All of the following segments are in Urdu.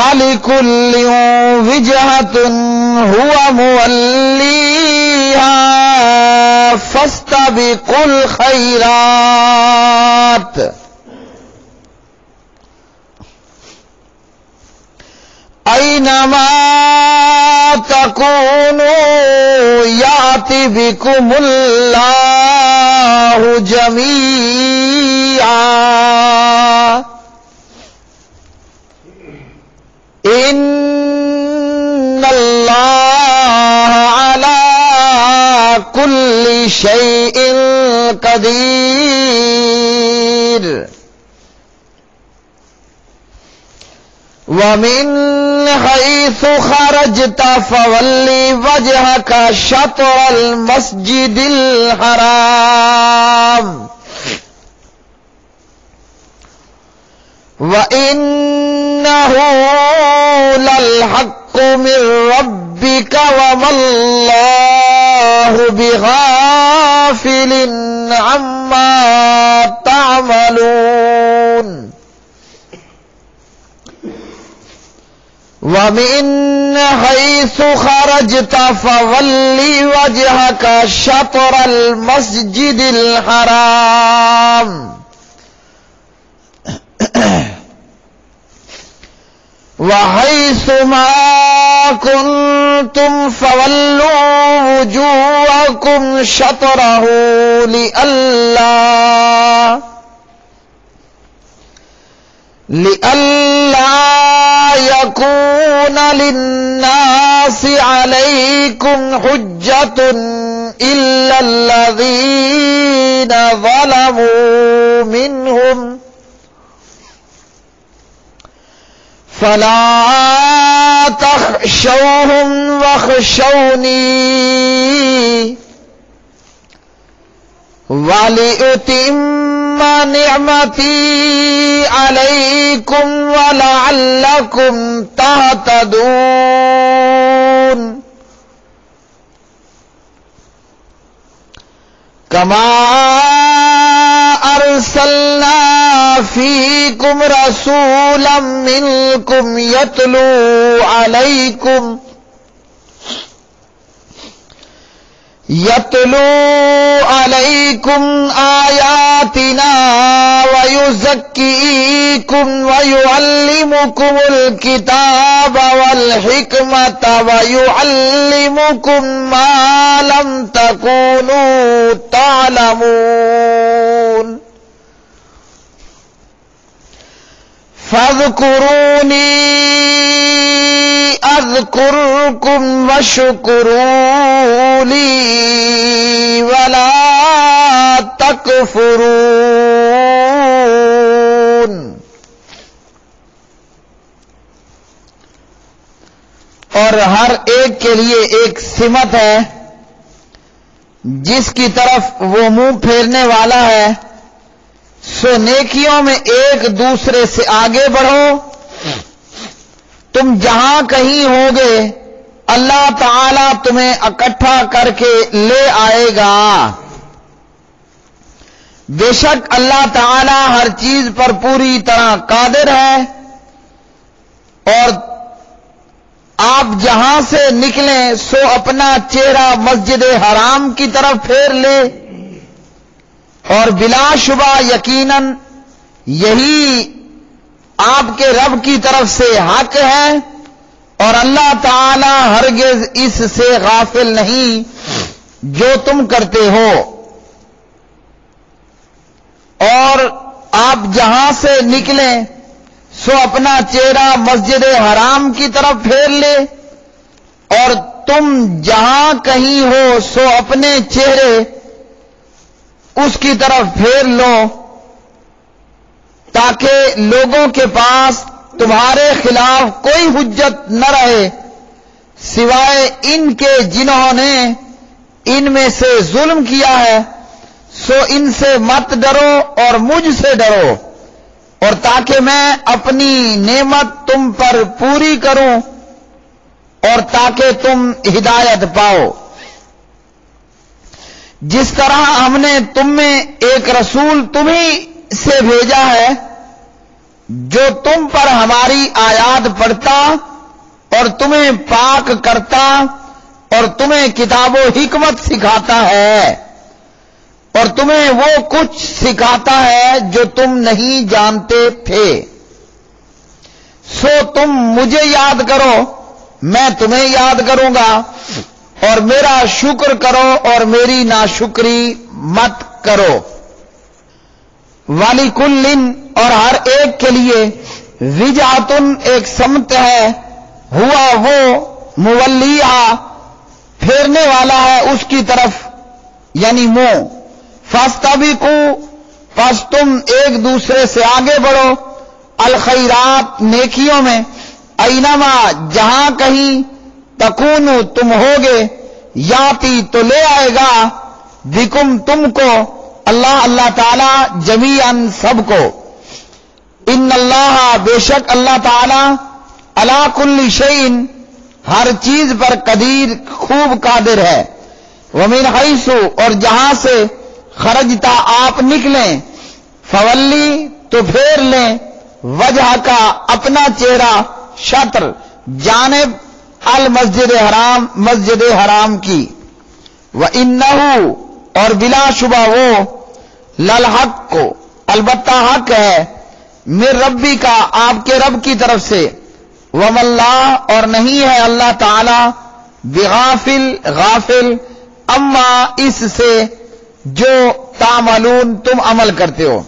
وَلِكُلٍّ وِجْهَةٌ هُوَ مُوَلِّيهَا فَاسْتَبِقُوا الْخَيْرَاتِ أَيْنَمَا تَكُونُوا يَأْتِ بِكُمُ اللَّهُ جَمِيعًا إِنَّ اللَّهَ عَلَى كُلِّ شَيْءٍ قَدِيرٌ وَمِنْ حَيْثُ خَرَجْتَ فَوَلِّ وَجْهَكَ شَطْرَ الْمَسْجِدِ الْحَرَامِ وَإِنَّهُ لَلْحَقُّ مِنْ رَبِّكَ وَمَا اللَّهُ بِغَافِلٍ عَمَّا تَعْمَلُونَ وَمِنْ حَيْثُ خَرَجْتَ فَوَلِّ وَجْهَكَ شَطْرَ الْمَسْجِدِ الْحَرَامِ وَحَيْثُ مَا كُنْتُمْ فَوَلُّوا وُجُوهَكُمْ شَطْرَهُ لِئَلَّا يَكُونَ لِلنَّاسِ عَلَيْكُمْ حُجَّةٌ إِلَّا الَّذِينَ ظَلَمُوا مِنْهُمْ فَلَا تَخْشَوْهُمْ وَاخْشَوْنِي وَلِأُتِمَّ نِعْمَتِي عَلَيْكُمْ وَلَعَلَّكُمْ تَهْتَدُونَ كَمَا أَرْسَلْنَا فِيكُمْ رَسُولًا مِّنكُمْ يَتْلُو عَلَيْكُمْ آيَاتِنَا وَيُزَكِّيكُمْ وَيُعَلِّمُكُمُ الْكِتَابَ وَالْحِكْمَةَ وَيُعَلِّمُكُم مَّا لَمْ تَكُونُوا تَعْلَمُونَ فَاذْكُرُونِي أَذْكُرْكُمْ وَاشْكُرُوا لِي وَلَا تَكْفُرُونَ اور ہر ایک کے لیے ایک سمت ہے جس کی طرف وہ منہ پھیرنے والا ہے، سو نیکیوں میں ایک دوسرے سے آگے بڑھو، تم جہاں کہیں ہوگے اللہ تعالی تمہیں اکٹھا کر کے لے آئے گا۔ بے شک اللہ تعالی ہر چیز پر پوری طرح قادر ہے، اور آپ جہاں سے نکلیں سو اپنا چہرہ مسجد حرام کی طرف پھیر لے، اور بلا شبہ یقیناً یہی آپ کے رب کی طرف سے حق ہے، اور اللہ تعالی ہرگز اس سے غافل نہیں جو تم کرتے ہو۔ اور آپ جہاں سے نکلیں سو اپنا چہرہ مسجد حرام کی طرف پھیر لے، اور تم جہاں کہیں ہو سو اپنے چہرے اس کی طرف پھیر لو، تاکہ لوگوں کے پاس تمہارے خلاف کوئی حجت نہ رہے سوائے ان کے جنہوں نے ان میں سے ظلم کیا ہے، سو ان سے مت ڈرو اور مجھ سے ڈرو، اور تاکہ میں اپنی نعمت تم پر پوری کروں اور تاکہ تم ہدایت پاؤ۔ جس طرح ہم نے تم میں ایک رسول تمہیں سے بھیجا ہے، جو تم پر ہماری آیات پڑھتا اور تمہیں پاک کرتا اور تمہیں کتاب و حکمت سکھاتا ہے اور تمہیں وہ کچھ سکھاتا ہے جو تم نہیں جانتے تھے، سو تم مجھے یاد کرو، میں تمہیں یاد کروں گا، اور میرا شکر کرو اور میری ناشکری مت کرو۔ وَلِكُلٍّ اور ہر ایک کے لیے وجہتن ایک سمت ہے، ہوا وہ مولیہا پھیرنے والا ہے اس کی طرف یعنی منہ، فاستبقوا پس تم ایک دوسرے سے آگے بڑھو، الخیرات نیکیوں میں، اینما جہاں کہیں تکونوا تم ہوگے، یاتی تو لے آئے گا، بکم تم کو، اللہ تعالی جمیعاً سب کو، ان اللہ بے شک اللہ تعالی علی کل شیء ہر چیز پر قدیر خوب قادر ہے، ومن حیث اور جہاں سے خرجتا آپ نکلیں، فولی تو پھیر لیں، وجہ کا اپنا چہرہ، شطر جانب المسجد حرام مسجد حرام کی، وَإِنَّهُ اور بلا شبہ وہ، للحق کو البتہ حق ہے، من ربی کا آپ کے رب کی طرف سے، وَمَا اللَّهُ اور نہیں ہے اللہ تعالی بغافل غافل اما اس سے جو تعملون تم عمل کرتے ہو،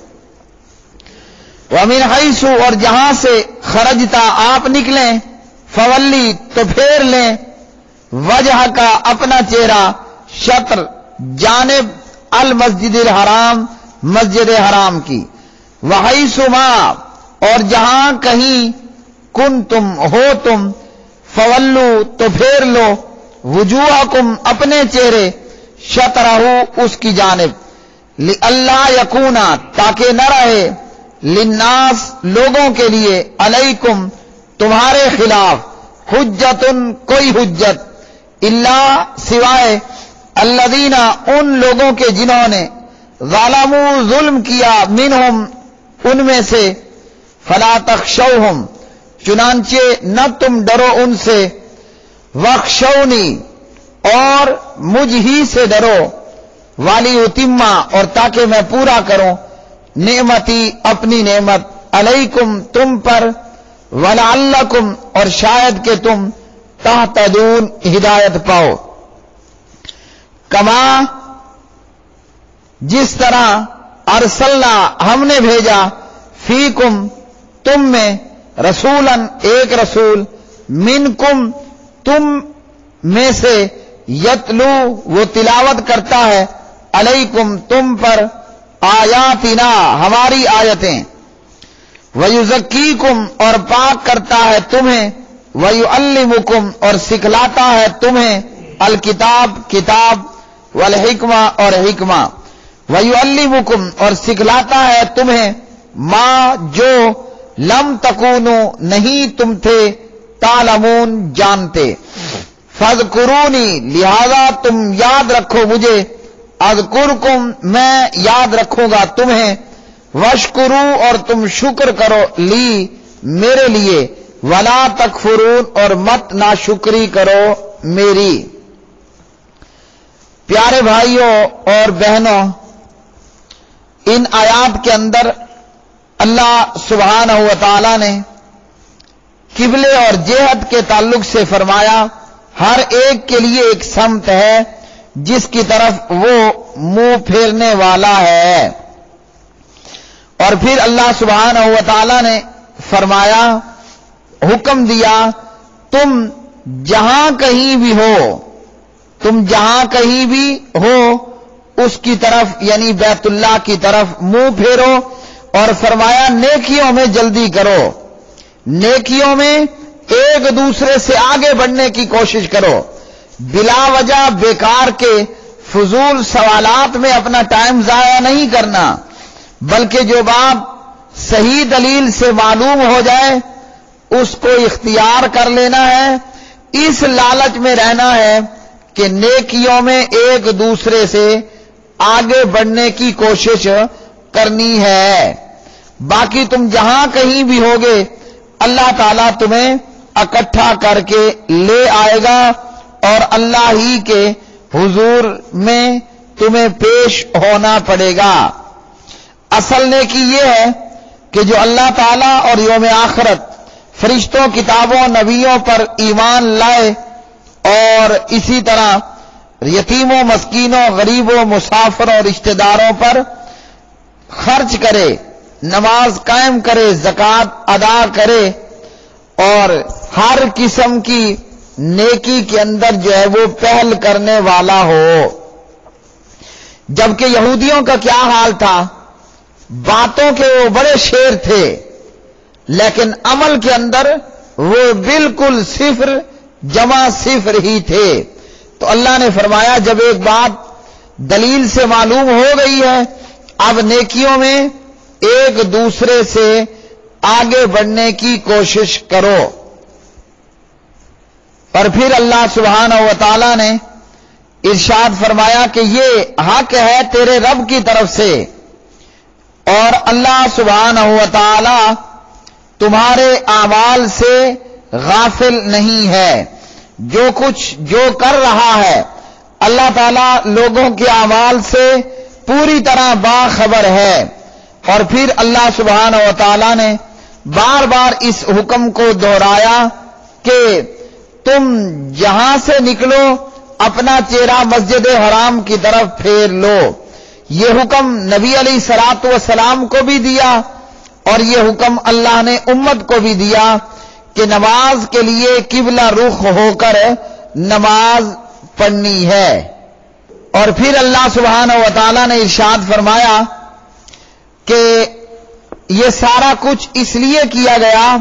وَمِنْ حَيْثُ اور جہاں سے خرجتا آپ نکلیں، فولی تو پھیر لیں، وجہ کا اپنا چہرہ، شطر جانب المسجد الحرام مسجد حرام کی، وَحَيْثُ مَا اور جہاں کہیں کن تم ہو تم، فولو تو پھیر لو، وجوہکم اپنے چہرے، شطرہو اس کی جانب، لِأَلَّا یکونا تاکہ نہ رہے، للناس لوگوں کے لیے، علیکم تمہارے خلاف، حجتن کوئی حجت، الا سوائے الذین ان لوگوں کے جنہوں نے ظلموا ظلم کیا، منہم ان میں سے، فلا تخشوہم چنانچہ نہ تم ڈرو ان سے، واخشونی اور مجھ ہی سے ڈرو، وَلِأُتِمَّ اور تاکہ میں پورا کروں، نعمتی اپنی نعمت، علیکم تم پر، وَلَعَلَّكُمْ اور شاید کہ تم تہتدون ہدایت پاؤ، کما جس طرح ارسلنا ہم نے بھیجا، فیکم تم میں، رسولاً ایک رسول، منکم تم میں سے، یتلو وہ تلاوت کرتا ہے، علیکم تم پر، آیاتنا ہماری آیتیں، وَيُزَكِّيكُمْ اور پاک کرتا ہے تمہیں، وَيُعَلِّمُكُمْ اور سکھلاتا ہے تمہیں، الکتاب کتاب، والحکمہ اور حکمہ، وَيُعَلِّمُكُمْ اور سکھلاتا ہے تمہیں، ما جو لم تکونو نہیں تم تھے، تعلمون جانتے، فاذکرونی لہذا تم یاد رکھو مجھے، اذکرکم میں یاد رکھوں گا تمہیں، واشکرو اور تم شکر کرو، لی میرے لیے، ولا تکفرون اور مت ناشکری کرو میری۔ پیارے بھائیوں اور بہنوں، ان آیات کے اندر اللہ سبحانہ و تعالی نے قبلے اور جہت کے تعلق سے فرمایا، ہر ایک کے لیے ایک سمت ہے جس کی طرف وہ منہ پھیرنے والا ہے، اور پھر اللہ سبحانہ و تعالی نے فرمایا، حکم دیا، تم جہاں کہیں بھی ہو، تم جہاں کہیں بھی ہو اس کی طرف یعنی بیت اللہ کی طرف منہ پھیرو، اور فرمایا نیکیوں میں جلدی کرو، نیکیوں میں ایک دوسرے سے آگے بڑھنے کی کوشش کرو، بلا وجہ بیکار کے فضول سوالات میں اپنا ٹائم ضائع نہیں کرنا، بلکہ جو بات صحیح دلیل سے معلوم ہو جائے اس کو اختیار کر لینا ہے، اس لالچ میں رہنا ہے کہ نیکیوں میں ایک دوسرے سے آگے بڑھنے کی کوشش کرنی ہے۔ باقی تم جہاں کہیں بھی ہوگے اللہ تعالیٰ تمہیں اکٹھا کر کے لے آئے گا اور اللہ ہی کے حضور میں تمہیں پیش ہونا پڑے گا۔ اصل نیکی یہ ہے کہ جو اللہ تعالیٰ اور یوم آخرت، فرشتوں، کتابوں، نبیوں پر ایمان لائے اور اسی طرح یتیموں، مسکینوں، غریبوں، مسافروں، رشتہ داروں پر خرچ کرے، نماز قائم کرے، زکوٰۃ ادا کرے اور ہر قسم کی نیکی کے اندر جو ہے وہ پہل کرنے والا ہو۔ جبکہ یہودیوں کا کیا حال تھا؟ باتوں کے وہ بڑے شیر تھے لیکن عمل کے اندر وہ بالکل صفر جمع صفر ہی تھے۔ تو اللہ نے فرمایا جب ایک بات دلیل سے معلوم ہو گئی ہے، اب نیکیوں میں ایک دوسرے سے آگے بڑھنے کی کوشش کرو۔ اور پھر اللہ سبحانہ و تعالی نے ارشاد فرمایا کہ یہ حق ہے تیرے رب کی طرف سے، اور اللہ سبحانہ و تعالی تمہارے اعمال سے غافل نہیں ہے۔ جو کچھ جو کر رہا ہے اللہ تعالیٰ لوگوں کے اعمال سے پوری طرح باخبر ہے۔ اور پھر اللہ سبحانہ و تعالیٰ نے بار بار اس حکم کو دہرایا کہ تم جہاں سے نکلو اپنا چہرہ مسجد حرام کی طرف پھیر لو۔ یہ حکم نبی علیہ الصلوۃ والسلام کو بھی دیا اور یہ حکم اللہ نے امت کو بھی دیا کہ نماز کے لیے قبلہ رخ ہو کر نماز پڑھنی ہے۔ اور پھر اللہ سبحانہ و تعالیٰ نے ارشاد فرمایا کہ یہ سارا کچھ اس لیے کیا گیا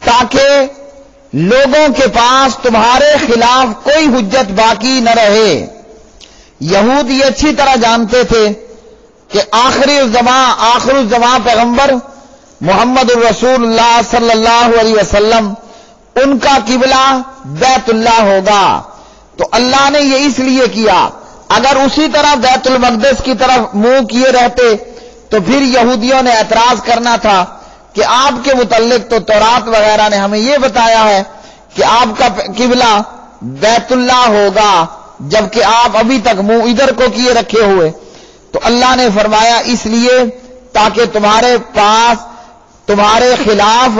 تاکہ لوگوں کے پاس تمہارے خلاف کوئی حجت باقی نہ رہے۔ یہود یہ اچھی طرح جانتے تھے کہ آخر الزماں پیغمبر محمد الرسول اللہ صلی اللہ علیہ وسلم ان کا قبلہ بیت اللہ ہوگا، تو اللہ نے یہ اس لیے کیا۔ اگر اسی طرح بیت المقدس کی طرف منہ کیے رہتے تو پھر یہودیوں نے اعتراض کرنا تھا کہ آپ کے متعلق تو تورات وغیرہ نے ہمیں یہ بتایا ہے کہ آپ کا قبلہ بیت اللہ ہوگا، جبکہ آپ ابھی تک منہ ادھر کو کیے رکھے ہوئے۔ تو اللہ نے فرمایا اس لیے تاکہ تمہارے پاس تمہارے خلاف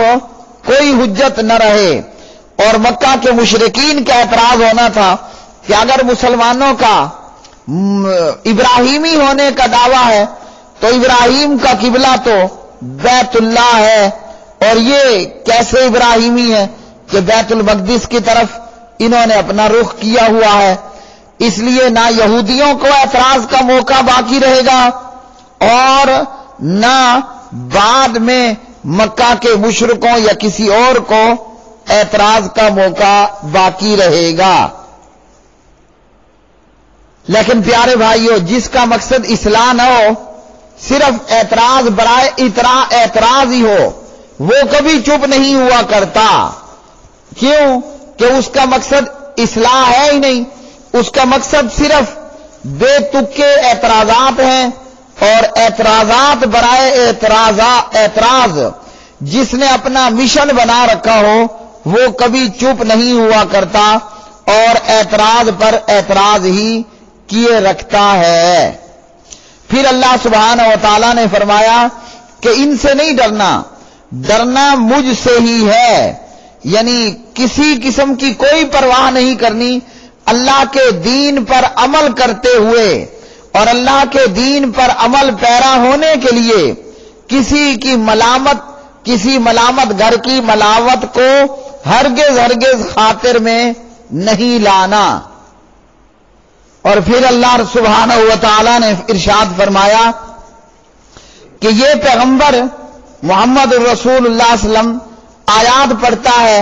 کوئی حجت نہ رہے۔ اور مکہ کے مشرکین کا اعتراض ہونا تھا کہ اگر مسلمانوں کا ابراہیمی ہونے کا دعویٰ ہے تو ابراہیم کا قبلہ تو بیت اللہ ہے، اور یہ کیسے ابراہیمی ہے کہ بیت المقدس کی طرف انہوں نے اپنا رخ کیا ہوا ہے۔ اس لیے نہ یہودیوں کو اعتراض کا موقع باقی رہے گا اور نہ بعد میں مکہ کے مشرکوں یا کسی اور کو اعتراض کا موقع باقی رہے گا۔ لیکن پیارے بھائیو، جس کا مقصد اصلاح نہ ہو، صرف اعتراض برائے اعتراض ہی ہو، وہ کبھی چپ نہیں ہوا کرتا۔ کیوں؟ کہ اس کا مقصد اصلاح ہے ہی نہیں، اس کا مقصد صرف بے تکے اعتراضات ہیں، اور اعتراضات برائے اعتراض جس نے اپنا مشن بنا رکھا ہو وہ کبھی چپ نہیں ہوا کرتا اور اعتراض پر اعتراض ہی کیے رکھتا ہے۔ پھر اللہ سبحانہ و تعالیٰ نے فرمایا کہ ان سے نہیں ڈرنا مجھ سے ہی ہے، یعنی کسی قسم کی کوئی پرواہ نہیں کرنی، اللہ کے دین پر عمل کرتے ہوئے اور اللہ کے دین پر عمل پیرا ہونے کے لیے کسی ملامت گھر کی ملاوت کو ہرگز خاطر میں نہیں لانا۔ اور پھر اللہ سبحانہ و تعالی نے ارشاد فرمایا کہ یہ پیغمبر محمد الرسول اللہ صلی اللہ علیہ وسلم آیات پڑھتا ہے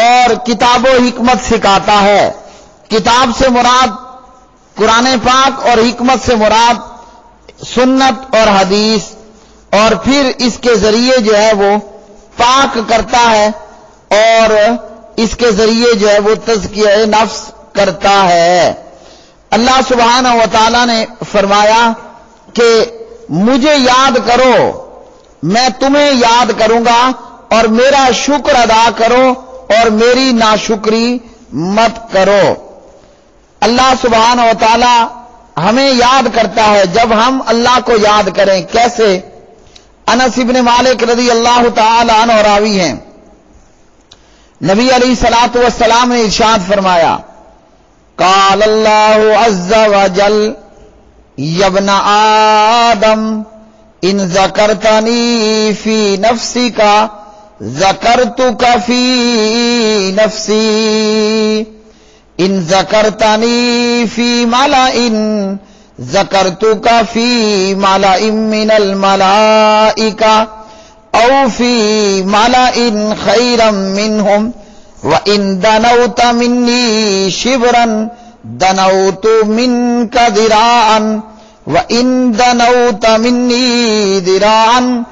اور کتاب و حکمت سکھاتا ہے۔ کتاب سے مراد قرآن پاک اور حکمت سے مراد سنت اور حدیث، اور پھر اس کے ذریعے جو ہے وہ پاک کرتا ہے اور اس کے ذریعے جو ہے وہ تزکیہ نفس کرتا ہے۔ اللہ سبحانہ و تعالی نے فرمایا کہ مجھے یاد کرو میں تمہیں یاد کروں گا اور میرا شکر ادا کرو اور میری ناشکری مت کرو۔ اللہ سبحانہ و تعالی ہمیں یاد کرتا ہے جب ہم اللہ کو یاد کریں۔ کیسے؟ انس ابن مالک رضی اللہ تعالی عنہ راوی ہیں، نبی علیہ الصلوۃ والسلام نے ارشاد فرمایا، قال اللہ عز وجل یا ابن آدم ان ذکرتنی فی نفسک ذکرتک فی نفسی ان ذکرتنی فی ملأ ذکرتک فی ملأ من الملائکہ او فی ملأ خیرا منہم وَإِن دَنَوْتَ مِنِّي شِبْرًا دَنَوْتُ مِنْكَ ذِرَاعًا وَإِن دَنَوْتَ مِنِّي ذِرَاعًا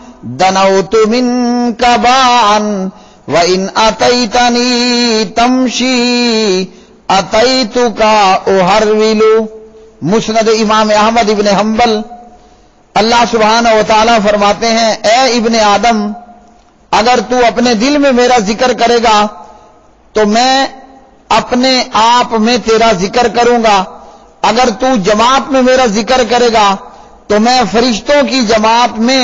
دَنَوْتُ مِنْكَ بَاعًا وَإِنْ أَتَيْتَنِي تَمْشِي أَتَيْتُكَ أُهَرْوِلُ۔ مسند امام احمد ابن حنبل۔ اللہ سبحانہ و تعالیٰ فرماتے ہیں، اے ابن آدم، اگر تو اپنے دل میں میرا ذکر کرے گا تو میں اپنے آپ میں تیرا ذکر کروں گا، اگر تو جماعت میں میرا ذکر کرے گا تو میں فرشتوں کی جماعت میں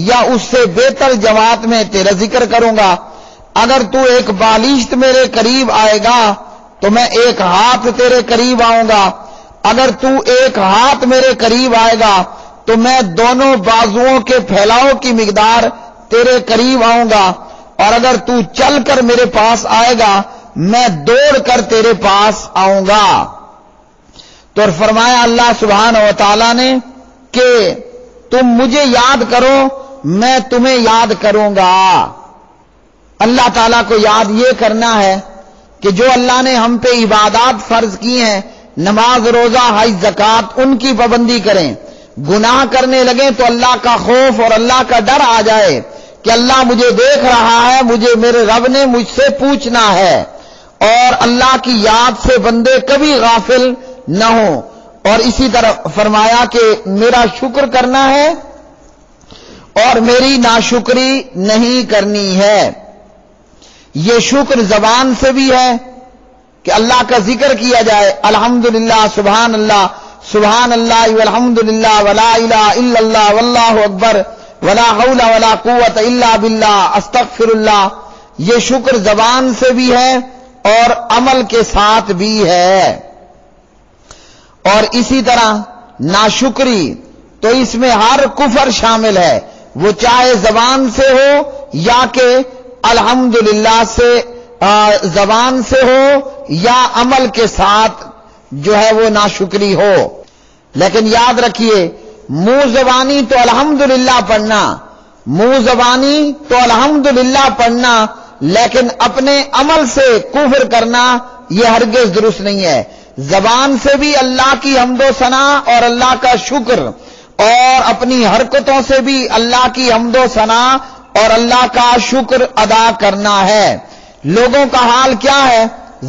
یا اس سے بہتر جماعت میں تیرا ذکر کروں گا، اگر تو ایک بالشت میرے قریب آئے گا تو میں ایک ہاتھ تیرے قریب آؤں گا، اگر تو ایک ہاتھ میرے قریب آئے گا تو میں دونوں بازوؤں کے پھیلاؤ کی مقدار تیرے قریب آؤں گا، اور اگر تو چل کر میرے پاس آئے گا میں دوڑ کر تیرے پاس آؤں گا۔ تو فرمایا اللہ سبحانہ و تعالیٰ نے کہ تم مجھے یاد کرو میں تمہیں یاد کروں گا۔ اللہ تعالیٰ کو یاد یہ کرنا ہے کہ جو اللہ نے ہم پہ عبادات فرض کی ہیں، نماز، روزہ، حج، زکوٰۃ، ان کی پابندی کریں۔ گناہ کرنے لگیں تو اللہ کا خوف اور اللہ کا ڈر آ جائے کہ اللہ مجھے دیکھ رہا ہے، مجھے میرے رب نے مجھ سے پوچھنا ہے، اور اللہ کی یاد سے بندے کبھی غافل نہ ہوں۔ اور اسی طرح فرمایا کہ میرا شکر کرنا ہے اور میری ناشکری نہیں کرنی ہے۔ یہ شکر زبان سے بھی ہے کہ اللہ کا ذکر کیا جائے، الحمدللہ، سبحان اللہ، سبحان اللہ والحمدللہ ولا الہ الا اللہ واللہ اکبر ولا حول ولا قوت الا باللہ استغفر اللہ۔ یہ شکر زبان سے بھی ہے اور عمل کے ساتھ بھی ہے۔ اور اسی طرح ناشکری تو اس میں ہر کفر شامل ہے، وہ چاہے زبان سے ہو یا کہ الحمدللہ سے زبان سے ہو یا عمل کے ساتھ جو ہے وہ ناشکری ہو۔ لیکن یاد رکھیے، منہ زبانی تو الحمدللہ پڑھنا، منہ زبانی تو الحمدللہ پڑھنا، لیکن اپنے عمل سے کفر کرنا یہ ہرگز درست نہیں ہے۔ زبان سے بھی اللہ کی حمد و ثنا اور اللہ کا شکر، اور اپنی حرکتوں سے بھی اللہ کی حمد و ثنا اور اللہ کا شکر ادا کرنا ہے۔ لوگوں کا حال کیا ہے؟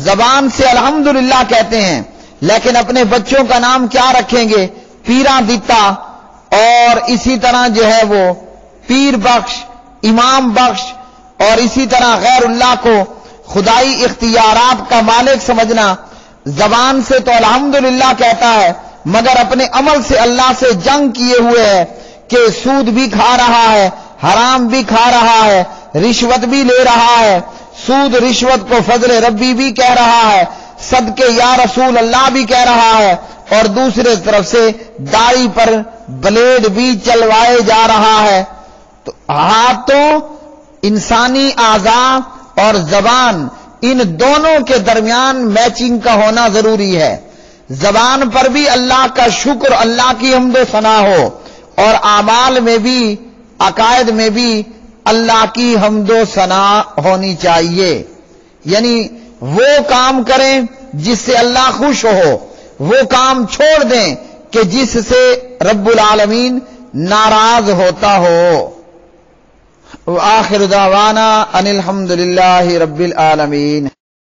زبان سے الحمدللہ کہتے ہیں لیکن اپنے بچوں کا نام کیا رکھیں گے؟ پیراں دتا، اور اسی طرح جو ہے وہ پیر بخش، امام بخش، اور اسی طرح غیر اللہ کو خدائی اختیارات کا مالک سمجھنا۔ زبان سے تو الحمدللہ کہتا ہے مگر اپنے عمل سے اللہ سے جنگ کیے ہوئے ہے کہ سود بھی کھا رہا ہے، حرام بھی کھا رہا ہے، رشوت بھی لے رہا ہے، سود رشوت کو فضل ربی بھی کہہ رہا ہے، صدقے یا رسول اللہ بھی کہہ رہا ہے، اور دوسرے طرف سے داڑھی پر بلیڈ بھی چلوائے جا رہا ہے۔ تو ہاتھوں، انسانی اعضاء اور زبان، ان دونوں کے درمیان میچنگ کا ہونا ضروری ہے۔ زبان پر بھی اللہ کا شکر، اللہ کی حمد و ثنا ہو، اور اعمال میں بھی، عقائد میں بھی اللہ کی حمد و ثنا ہونی چاہیے۔ یعنی وہ کام کریں جس سے اللہ خوش ہو، وہ کام چھوڑ دیں کہ جس سے رب العالمین ناراض ہوتا ہو۔ وآخر دعوانا ان الحمدللہ رب العالمین۔